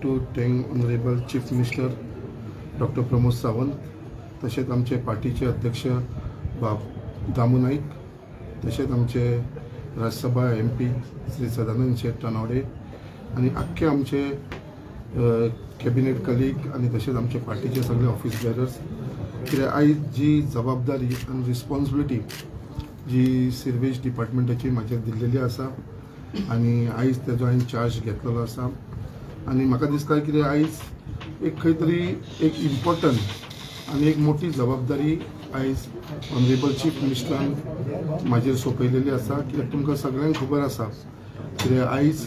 To thank honourable chief minister doctor Pramod Sawant, तसेच आमचे पार्टीचे अध्यक्ष दामू नाईक, तसेच आमचे राज्यसभा MP श्री सदानंद शेठ तनवडे आणि अख्खे आमचे कॅबिनेट कलीग आणि तसेच आमचे पार्टीचे सगळे ऑफिस बेरर्स, कित्याक आयज जी जबाबदारी आणि रिस्पॉन्सिबिलिटी जी सिर्वेज डिपार्टमेंटाची म्हाजेर दिल्लेली आसा आणि आयज तेजो हांवें चार्ज घेतलेलो आसा आणि म्हाका दिसता की आयज एक खंय तरी एक इम्पॉर्टंट आणि एक मोठी जबाबदारी आयज ऑनरेबल चीफ मिनिस्टरान म्हाजेर सोंपयलेली आसा। कित्याक तुमकां सगळ्यांक खबर आसा की आयज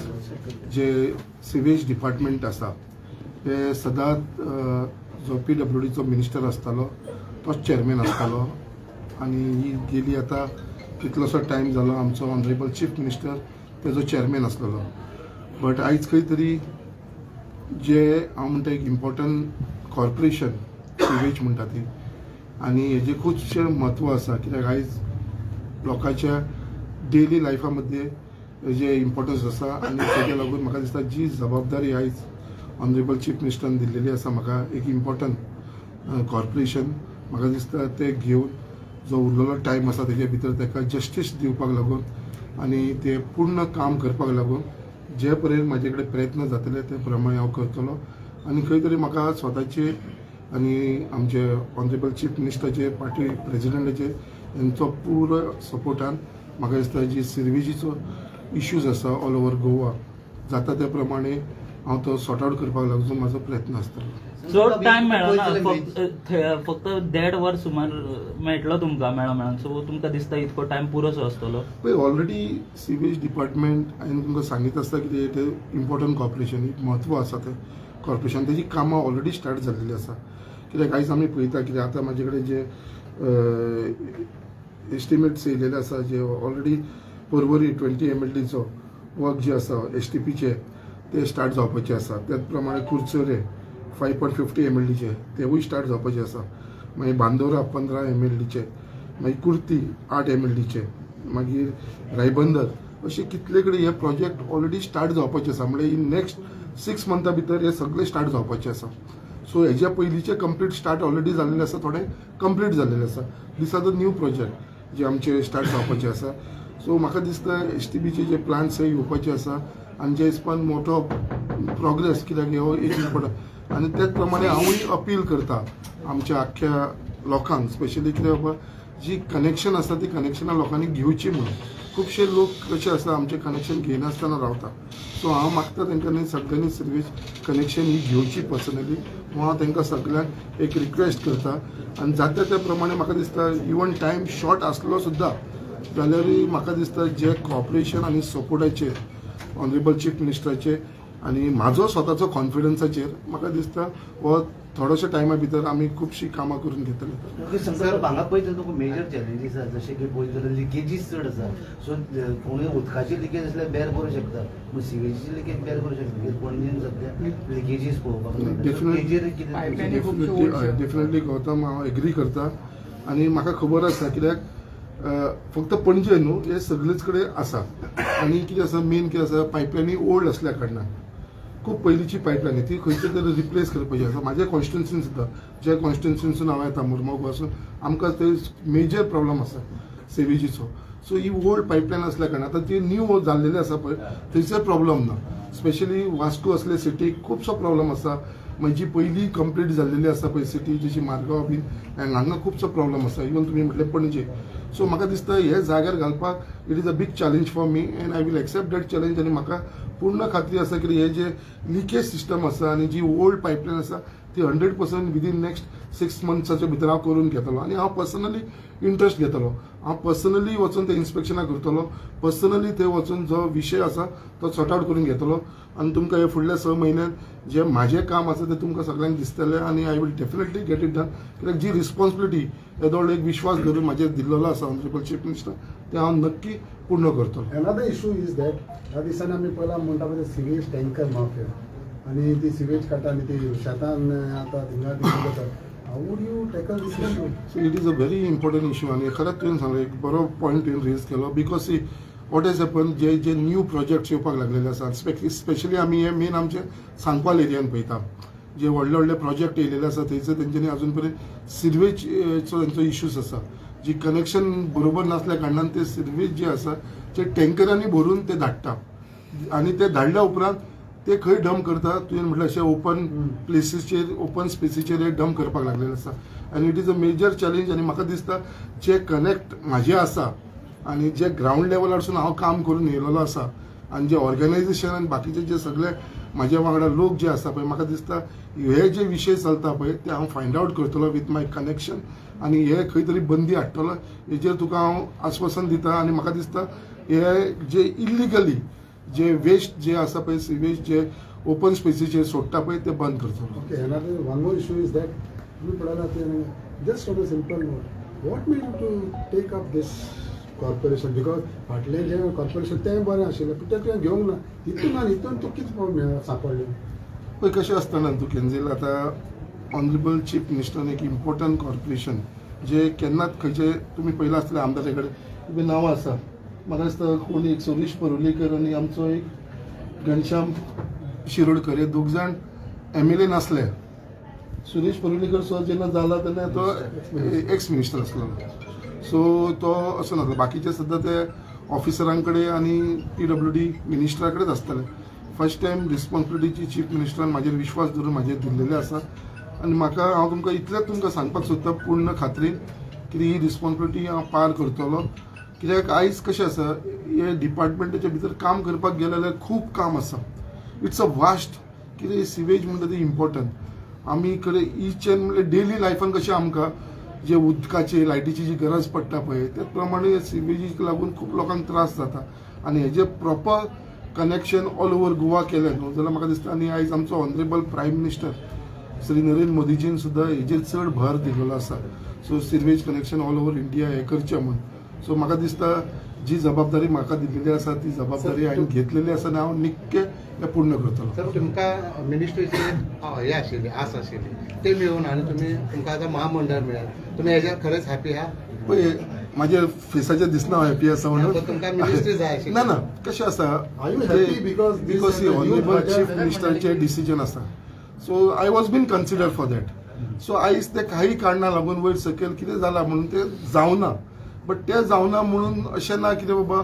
जे सिवेज डिपार्टमेंट आसा ते सदांच जो PWDचो मिनिस्टर आसतालो तोच चेअरमॅन आसतालो आणि ही गेली आता कितलोसो टायम जालो आमचो ऑनरेबल चीफ मिनिस्टर तेजो चेअरमॅन आसलेलो। बट आयज खंय तरी जे हांव म्हणटा एक इम्पॉर्टंट कॉर्पोरेशन सिवेज म्हणटा ती आणि हेजे खुबशे म्हत्व आसा, कित्याक आयज लोकांच्या डेली लायफा मध्ये जे इम्पॉर्टन्स आसा आणि तेका लागून म्हाका दिसता जी जबाबदारी आयज ऑनरेबल चीफ मिनिस्टरान दिल्लेली आसा म्हाका एक इम्पॉर्टंट कॉर्पोरेशन, म्हाका दिसता ते घेवन जो उरलेलो टायम आसा तेजे भितर तेका जस्टीस दिवपाक लागून आणि ते पूर्ण काम करपाक लागून जे पर्यंत म्हाजे कडेन प्रयत्न जातले ते प्रमाणे हांव करतलो आणि खंय तरी म्हाका स्वताचे आणि आमचे ऑनरेबल चीफ मिनिस्टराचे पार्टी प्रेसिडेंटाचे यांचो पुरो सपोर्टान म्हाका दिसता जी सिर्वेजीचो इश्यूज आसा ऑल ओव्हर गोवा जाता त्या प्रमाणे हांव तो सॉर्ट आवट करपाक लागून म्हाजो प्रयत्न आसतलो। चड टायम मेळना, फक्त 1.5 वर सुमार मेळटलो तुमकां मेळून, सो तुमकां दिसता इतको टायम पुरोसो आसतलो? पळय ऑलरेडी सिवेज डिपार्टमेंट हांवें तुमकां सांगीत आसता की ते इम्पॉर्टंट कॉर्पोरेशन, एक म्हत्व आसा ते कॉर्पोरेशन, तेजी कामां ऑलरेडी स्टार्ट जाल्लेली आसा। कित्याक आयज आमी पळयता की आतां म्हाजे कडेन जे एस्टिमेट्स येयलेले आसा जे ऑलरेडी पर्वरी 20 MLDचो वर्क जे आसा STPचे ते स्टार्ट जावपाचे आसा, त्याच प्रमाणे कुर्चोरे 5.50 MLDचे तेवूय स्टार्ट जावपाचे आसा, मागीर बांदोरा 15 MLDचे, मागीर कुर्ती 8 MLDचे, मागीर रायबंदर अशे कितले कडेन हे प्रोजेक्ट ऑलरेडी स्टार्ट जावपाचे आसा। म्हणजे इन नेक्स्ट 6 मंथां भितर हे सगळे स्टार्ट जावपाचे आसा। सो हेज्या पयलींचे कंप्लीट स्टार्ट ऑलरेडी जाल्लेले आसा, थोडे कंप्लीट जाल्लेले आसा। दिस आर द न्यू प्रोजेक्ट जे आमचे स्टार्ट जावपाचे आसा। सो म्हाका दिसता STPचे जे प्लान्स हे येवपाचे आसा आणि जे हिसपान मोठो प्रोग्रेस, कित्याक हो एक इम्पॉर्टंट आणि त्याच प्रमाणे हांवूय अपील करता आमच्या आख्ख्या लोकांक, स्पेशली कित्याक बाबा जी कनेक्शन आसा ती कनेक्शनां लोकांनी घेवची म्हणून खुबशे लोक कशे आसा आमचे कनेक्शन घेयनासतना रावता। सो हांव मागता तेंच्यांनी सगळ्यांनी सर्वीस कनेक्शन ही घेवची पर्सनली, हांव तेंकां सगळ्यांक एक रिक्वेस्ट करता आणि जाता त्या प्रमाणे म्हाका दिसता इवन टायम शॉर्ट आसलो सुद्दां जाल्यारूय म्हाका दिसता जे कॉर्पोरेशन आणि सपोर्टाचे ऑनरेबल चीफ मिनिस्टराचे आणि म्हाजो स्वताचो कॉन्फिडन्साचेर म्हाका दिसता हो थोड्याशा टायमा भितर आमी खुबशीं कामां करून घेतले। सर हांगा पळयता तुका मेजर चॅलेंजीस आसा, जशें की पळयत जाल्यार लिकेजीस चड आसा। सो कोणूय उदकाची लिकेज आसल्यार बेर करूं शकता, पूण सिवेजीची लिकेज बेर करूं शकता, पणजेन सद्या लिकेजीस पळोवपाक डेफिनेटली गौतम हांव एग्री करता आणि म्हाका खबर आसा कित्याक फक्त पणजे न्हू हे सगळेच कडेन आसा आणि कितें आसा मेन कितें आसा पायपलायनी ओल्ड असल्या कारणान खूब पयलींची पायपलायन ती खंयचे तरी रिप्लेस करपाची आसा। म्हाज्या कॉन्स्टिट्युन्सीन सुद्दां जे कॉन्स्टिट्युन्सीनसून हांव येता मुरमगांव पासून आमकां थंय मेजर प्रॉब्लम आसा सिवेजीचो। सो ही ओल्ड पायपलायन असल्या कारणान आतां ती न्यू जाल्लेली आसा पळय थंयसर प्रॉब्लम ना, स्पेशली वास्को असले सिटीक खुबसो प्रॉब्लम आसा। मागीर जी पयली कंप्लीट जाल्लेली आसा पळय सिटी जशी मारगांव बीन हांगा खुबसो प्रॉब्लम आसा, इवन तुमी म्हटलें पणजे। सो म्हाका दिसता हे जाग्यार घालपाक it is a big challenge for me and I will accept that challenge आणि म्हाका पूर्ण खात्री आसा की हे जे लिकेज सिस्टम आसा आणि जी ओल्ड पायपलायन आसा ती 100% विदीन नेक्स्ट 6 मंथ्साच्या भितर हांव करून घेतलो आणि हांव पर्सनली इंट्रस्ट घेतलो। हांव पर्सनली वचून ते इन्स्पेक्शनाक करतलो, पर्सनली थंय वचून जो विशय आसा तो सॉर्ट आवट करून घेतलो आणि तुमकां हे फुडल्या 6 म्हयन्यात जे म्हाजें काम आसा ते तुमकां सगळ्यांक दिसतलें आणि I will definitely get it done. कित्याक जी रिस्पॉन्सिबिलिटी येदो एक विश्वास धरून म्हाजेर दिल्लो आसा ऑनरेबल चीफ मिनिस्टर ते हांव नक्की पूर्ण करतलो। अनदर इशू इज दॅट ह्या दिसांनी आमी पळयला म्हणटा पळय सिवेज टँकर माफिया आणि ती सिवेज काटा आणि ती शेतान आतां थिंगा जाता, how would you tackle this issue? So it is a very important issue आणि खरंच तुवें सांगलें एक बरो पॉयंट तुवें रेज केलो because see what is happen जे न्यू प्रोजेक्ट येवपाक लागलेले आसा स्पेशली आमी हे मेन आमचे सांकवाल एरियान पळयता जे व्हडले व्हडले प्रोजेक्ट येयलेले आसा थंयसर तेंच्यांनी अजून पर्यंत सिर्वेजचो तेंचो इश्यूज आसा जी कनेक्शन बरोबर नासल्या कारणान ते सिर्वेज जे आसा ते टँकरांनी भरून ते धाडटा आनी ते धाडल्या उपरांत ते खंय डंप करता तुवें म्हटलें अशें ओपन प्लेसीसचेर ओपन स्पेसीचेर हे डंप करपाक लागलेले आसा आनी it is a major challenge आनी म्हाका दिसता जे कनेक्ट म्हाजे आसा आनी जे ग्रावंड लेवलारसून हांव काम करून येयलेलो आसा आनी जे ऑर्गनायझेशन आनी बाकीचे जे सगळे म्हाज्या वांगडा लोक जे आसा पळय म्हाका दिसता हे जे विशय चलता पळय ते हांव फायंड आउट करतलो विथ माय कनेक्शन आनी हे खंय तरी बंदी हाडटलो हेजेर तुका हांव आश्वासन दिता आनी म्हाका दिसता हे जे इल्लिगली जे वेस्ट जे आसा पळय सिवेज जे ओपन स्पेसीचेर सोडटा पळय ते बंद करतलो. Okay, another one more issue is that you put just on a simple note, what made you to take up this corporation? Because फाटले जे कॉर्पोरेशन तें बरें आशिल्लें पूण तें तुवें घेवंक ना हितून तूं कितें सांपडलें पळय कशें आसता ना तूं केन्ना आतां ऑनरेबल चीफ मिनिस्टरान एक इम्पॉर्टंट कॉर्पोरेशन जे केन्नाच खंयचे तुमी पयला आसतलें आमदारा कडेन तुमी नांवां आसा म्हाका दिसता कोण एक सुरेश परुलेकर आनी आमचो एक घनश्याम शिरोडकर हे दोग जाण MLA नासले. सुरेश परुलेकर सो जेन्ना जाला तेन्ना तो एक्स मिनिस्टर आसलो सो तो असो नासलो बाकीचे सुद्दां ते ऑफिसरां कडेन आनी PWD मिनिस्टरा कडेच आसताले. फर्स्ट टायम रिस्पॉन्सिबिलिटीची चीफ मिनिस्टरान म्हाजेर विश्वास धरून म्हाजेर दिल्लेले आसा आनी म्हाका हांव तुमकां इतलेंच तुमकां सांगपाक सोदता पूर्ण खात्रीन की ही रिस्पॉन्सिबिलिटी हांव पार करतलो कित्याक आयज कशें आसा हे डिपार्टमेंटाच्या भितर काम करपाक गेले जाल्यार खूब काम आसा. इट्स अ वास्ट कितें सिवेज म्हणटा ती इम्पॉर्टंट आमी कडेन ईच एंड म्हणल्यार डेली लायफान कशें आमकां जे उदकाची लायटीची जी गरज पडटा पळय ते प्रमाणे सिवेजीक लागून खूब लोकांक त्रास जाता आनी हेजे proper connection all over Goa केलें न्हू जाल्यार म्हाका दिसता आनी आयज आमचो honourable prime minister Shri Narendra मोदीजीन सुद्दां हेजेर चड भर दिलेलो आसा so sewage connection all over India हें करचें म्हूण सो म्हाका दिसता जी जबाबदारी म्हाका दिल्ली आसा ती जबाबदारी हांवें घेतलेली आसा आनी हांव निक्के हे पूर्ण करतलो. सर तुमकां मिनिस्ट्रीची हे आशिल्ली आस आशिल्ली ते मेळून आनी तुमकां आतां महामंडळ मेळ्ळें तुमी हेजेर खरेंच हॅपी आहा पळय म्हाज्या फेसाचेर दिसना हांव हॅपी आसा म्हणून तुमकां मिनिस्ट्री जाय आशिल्ली ना ना कशें आसा Are you happy because this because is a honourable youth chief budget मिनिस्टरचे डिसिजन आसा so I was been consider for that so आयज ते काही कारणां लागून वयर सकयल कितें जाला म्हणून ते जावना बट ते जावना म्हणून अशें ना कितें बाबा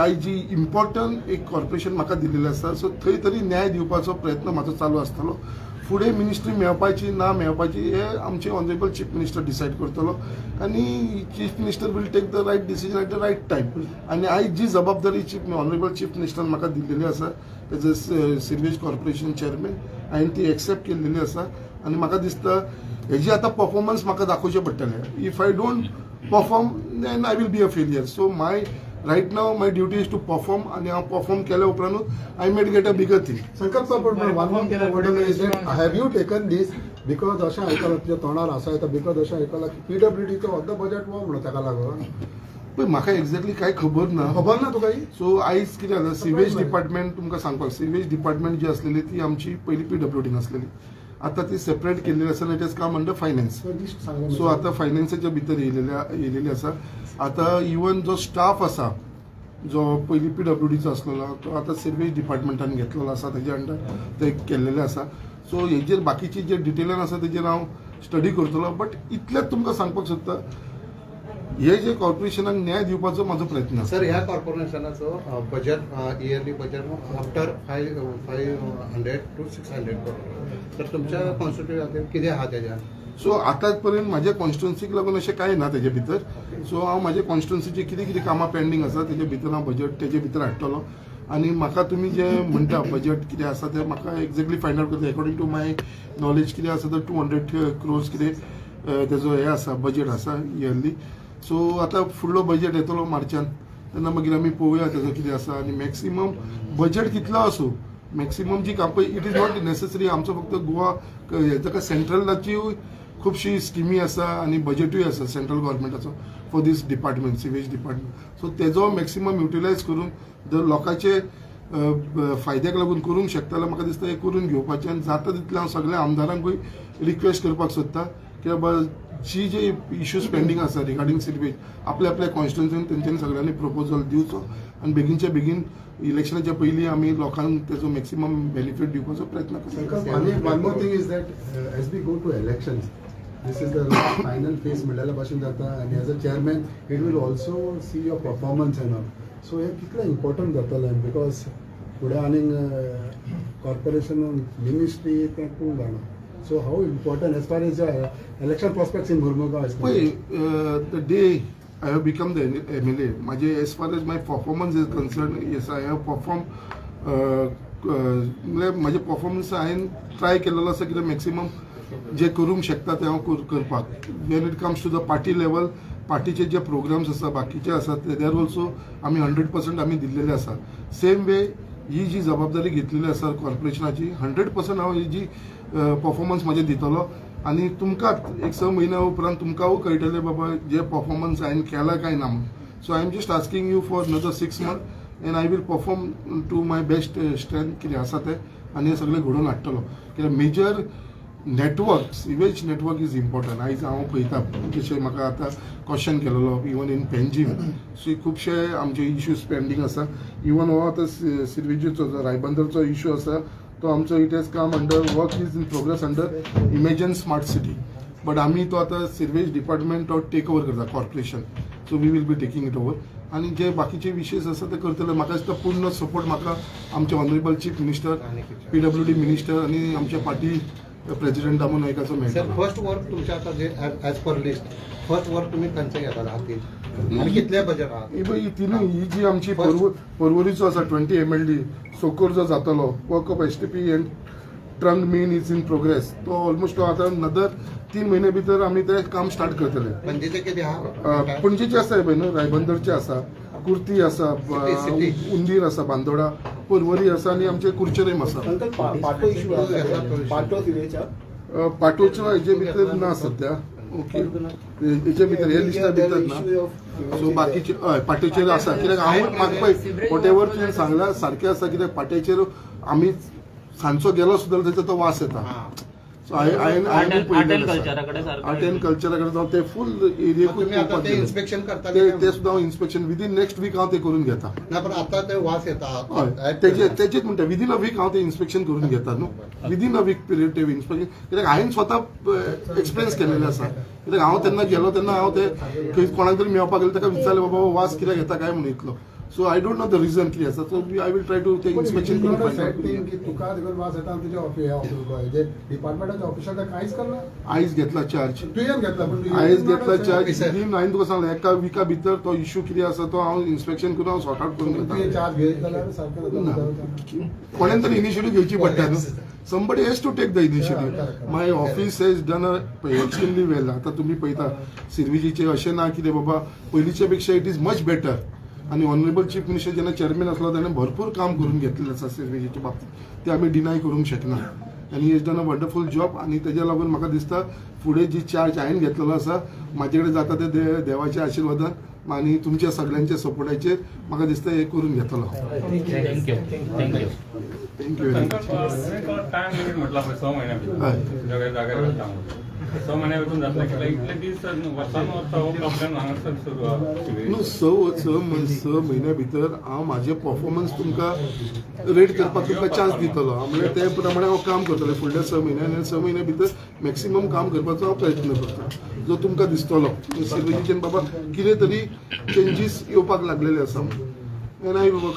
आयज जी इम्पॉर्टंट एक कॉर्पोरेशन म्हाका दिल्लेलें आसा सो थंय तरी न्याय दिवपाचो प्रयत्न म्हाजो चालू आसतलो. फुडें मिनिस्ट्री मेळपाची ना मेळपाची हे आमचे ऑनरेबल चीफ मिनिस्टर डिसायड करतलो आनी chief minister will take the right decision at the right time आनी आयज जी जबाबदारी ऑनरेबल चीफ मिनिस्टरान म्हाका दिल्लेली आसा as a sewage corporation chairman हांवें ती एक्सेप्ट केल्लेली आसा आनी म्हाका दिसता हेजी आतां परफॉर्मन्स म्हाका दाखोवचें पडटलें. If I don't perform then I will be a failure so my right now my duty is to perform आनी हांव परफॉर्म केल्या उपरांतूच I might get a bigger thing. संकल्प पण one more is that have you taken this because अशें आयकलां तुज्या तोंडार आसा येता बिकॉज अशें आयकलां की PWDचो अर्द बजेट वो म्हणून ताका लागून पळय म्हाका एक्झॅक्टली कांय खबर ना खबर ना तुका ही सो आयज कितें जालें सिवेज डिपार्टमेंट तुमकां सांगपाक सिवेज डिपार्टमेंट जी आसलेली ती आमची पयली PWDन आसलेली आतां ती सेपरेट केल्ली आसा let is come under finance list सांग सो आतां फायनान्साच्या भितर येयलेली आसा. आतां इवन जो स्टाफ आसा जो पयली PWDचो आसलेलो तो आतां सिवेज डिपार्टमेंटान घेतलेलो आसा तेजे अंडर ते केल्लेले आसा सो हेजेर बाकीची जे डिटेलान आसा तेजेर हांव स्टडी करतलो बट इतलेंच तुमकां सांगपाक सोदता हे जे कॉर्पोरेशनाक न्याय दिवपाचो म्हाजो प्रयत्न आसा. सर ह्या कॉर्पोरेशनाचो budget yearly budget after 500 to 600 crore तर तुमच्या कॉन्स्टिट्युएंसी खातीर कितें आहा तेज्या सो आतांच पर्यंत म्हाज्या कॉन्स्टिट्युन्सीक लागून अशें कांय ना तेजे भितर सो हांव म्हाज्या कॉन्स्टिट्युन्सीची कितें कितें कामां पेंडींग आसा तेजे भितर हांव बजेट तेजे भितर हाडटलो आनी म्हाका तुमी जे म्हणटा बजेट कितें आसा तें म्हाका एक्झॅक्टली फायंड आउट करता अकॉर्डिंग टू माय नॉलेज कितें आसा तर 200 crores कितें तेजो हे आसा बजेट आसा इयरली सो आतां फुडलो बजेट येतलो मार्चान तेन्ना मागीर आमी पळोवया तेजो कितें आसा आनी मॅक्सिमम बजेट कितलो आसूं मॅक्सिमम जी काम इट इज नॉट नेसेसरी आमचो फक्त गोवा ताका सेंट्रलाची खुबशी स्किमी आसा आनी बजेटूय आसा सेंट्रल गव्हर्मेंटाचो for this department sewage department so तेजो मॅक्सिमम युटिलायज करून जर लोकांचे फायद्याक लागून करूंक शकता जाल्यार म्हाका दिसता हें करून घेवपाचें आनी जाता तितलें हांव सगळ्या आमदारांकूय रिक्वेस्ट करपाक सोदता की बाबा जी जे इश्यूज पेंडींग आसा रिगार्डींग सिवेज आपल्या कॉन्स्टिट्युन्सीन तेंच्यांनी सगळ्यांनी प्रपोजल दिवचो आनी बेगीनच्या बेगीन इलेक्शनाच्या पयलीं आमी लोकांक तेजो मॅक्सिमम बेनिफीट दिवपाचो प्रयत्न करता. One more thing is that as we go to elections, this is the final phase मिळाल्या भाशेन जाता आणि as a chairman it will also see your performance and all. So हे कितलें important जातलें because फुडें आनीक corporation ministry तें तूं जाणा. So how important as far as election prospects in Mormugao is पळय concerned? The day I have become the MLA. माझे as far as my performance is concerned, yes, I have performed. म्हणजे माझे performance हांवें try केलेलो आसा कितें maximum जे करूंक शकता ते हांव करपाक. When it comes to the party level, पार्टीचे जे प्रोग्राम्स आसा बाकीचे आसात देर ऑल्सो आमी 100% आमी दिल्लेले आसा. सेम वे ही जी जबाबदारी घेतलेली आसा कॉर्पोरेशनाची 100% हांव ही जी परफॉर्मन्स म्हाजे दितलो आनी तुमकां एक 6 म्हयन्या उपरांत तुमकांय कळटलें बाबा जे परफॉर्मन्स हांवें केला काय ना म्हणून. So I am just asking you for another 6 months and I will perform to my best strength कितें आसा तें आनी हें सगळें घडोवन हाडटलो. कित्याक major network sewage network is important. आयज हांव पळयता जशें म्हाका आतां क्वेश्चन केलेलो इवन इन पेंजीम सो खुबशे आमचे इश्यूज पेंडींग आसा. इवन हो आतां सिरवेजीचो जो रायबंदरचो इश्यू आसा तो आमचो it has come under work is in progress under imagine smart city. But आमी तो आतां सिरवेज डिपार्टमेंट तो टेक ओवर करता corporation. So we will be taking it over आनी जे बाकीचे विशयज आसा ते करतले. म्हाका दिसता पूर्ण सपोर्ट म्हाका आमचे honourable chief minister PWD minister आनी आमच्या पार्टी प्रेसिडेंट दामू नायकाचो सर मेळटलो. फर्स्ट वर्क तुमच्या आता जे as per list first work तुम्ही खंयचं घेताला हातीन आणि कितल्या बजेट आहात? ही तिनूय ही जी आमची पर्वरीचो आसा 20 MLD सोकोर जो जातलो work of STP end trunk main is in progress. तो ऑलमोस्ट आतां नदर 3 महिने भितर आमी ते काम स्टार्ट करतले. पणजेचे किती आहा? पणजेचे आसा पळय न्हू रायबंदरचे आसा, कुर्ती आसा, सिटी. उंदीर आसा, बांदोडा, पर्वरी आसा आनी आमचे कुर्चेरेम आसा. पाटो इश्यू पाटो सिवेच्या पाटोच्या हेजे भितर ना सध्या. ओके हेचे भितर हे लिस्टा भितर ना. सो बाकीचे हय पाट्याचेर आसा. कित्याक हांव म्हाका पळय वॉटेवर तुवें सांगला सारकें आसा. कित्याक पाट्याचेर आमी सांजचो गेलो सुद्दां तेचो तो वास येता. सो आर्ट एंड कल्चराकडे आर्ट एंड कल्चराकडे जावन ते फुल एरियेकूच तुम्ही आता ते इन्स्पेक्शन करताले ते सुद्दां हांव इन्स्पेक्शन विदीन नेक्स्ट वीक हांव ते करून घेता. ना पण आता ते वास येता. तेजेच म्हणटा विदीन अ वीक हांव ते इन्स्पेक्शन करून घेता न्हू. विदीन अ वीक पिरियड ते इन्स्पेक्शन. कित्याक हांवें स्वता एक्सपिरियन्स केलेले आसा. कित्याक हांव तेन्ना गेलो तेन्ना हांव ते खंय कोणाक तरी मेळपाक गेलो ताका विचारलें बाबा वास कित्याक येता काय म्हणून इतलो. So I don't know the reason कितें आसा. So I will try to ते इन्स्पेक्शन करून फायंड आउट. की तुका देखून वास येता तुझ्या ऑफिस डिपार्टमेंटाच्या ऑफिसात कांयच करना. आयज घेतला चार्ज. तुवें घेतला पण आयज घेतला चार्ज. हांवें तुका सांगलें एका विका भितर तो इश्यू कितें आसा तो हांव इन्स्पेक्शन करून हांव सॉर्ट आउट करून तुवें घेता. चार्ज घेत जाल्यार सारकें जाता. कोणेन तरी इनिशिएटीव घेवची पडटा न्हू. somebody has to take the initiative. My office has done extremely well. आता तुम्ही पळयता सिरविजीचे अशें ना कितें बाबा पयलींच्या पेक्षा इट इज मच बेटर. आणि ऑनरेबल चीफ मिनिस्टर जेन्ना चेअरमॅन आसलो ताणें भरपूर काम करून घेतलेलें आसा सिरविजीच्या बाबतींत. ते आमी डिनाय करूंक शकना. आनी is done a wonderful job. आनी तेज्या लागून म्हाका दिसता फुडें जी चार्ज हांवें घेतलेलो आसा म्हाजे कडेन जाता ते देवाच्या आशिर्वादान आनी तुमच्या सगळ्यांच्या सपोर्टाचेर म्हाका दिसता हे करून घेतलो. Thank you. Thank you very much. Time limit म्हटलं आपण 6 महिन्यापर्यंत सगळ्या जागेवर जाता. 6 महिन्यापासून जातलं की इतले दीस वर्सान हो प्रॉब्लेम हांगासर सुरू न्हू. स म्हयन्या भितर हांव म्हाजे परफॉर्मन्स तुमकां रेट करपाक तुमकां चान्स दितलो. म्हणजे ते प्रमाणे हांव काम करतलें फुडल्या 6 म्हयन्यान. आनी 6 म्हयन्या भितर मॅक्सिमम काम करपाचो हांव प्रयत्न करता जो तुमकां दिसतलो. सिरवेजीच्यान बाबा कितें तरी चेंजीस येवपाक लागलेले आसा. आनी हांवें बाबा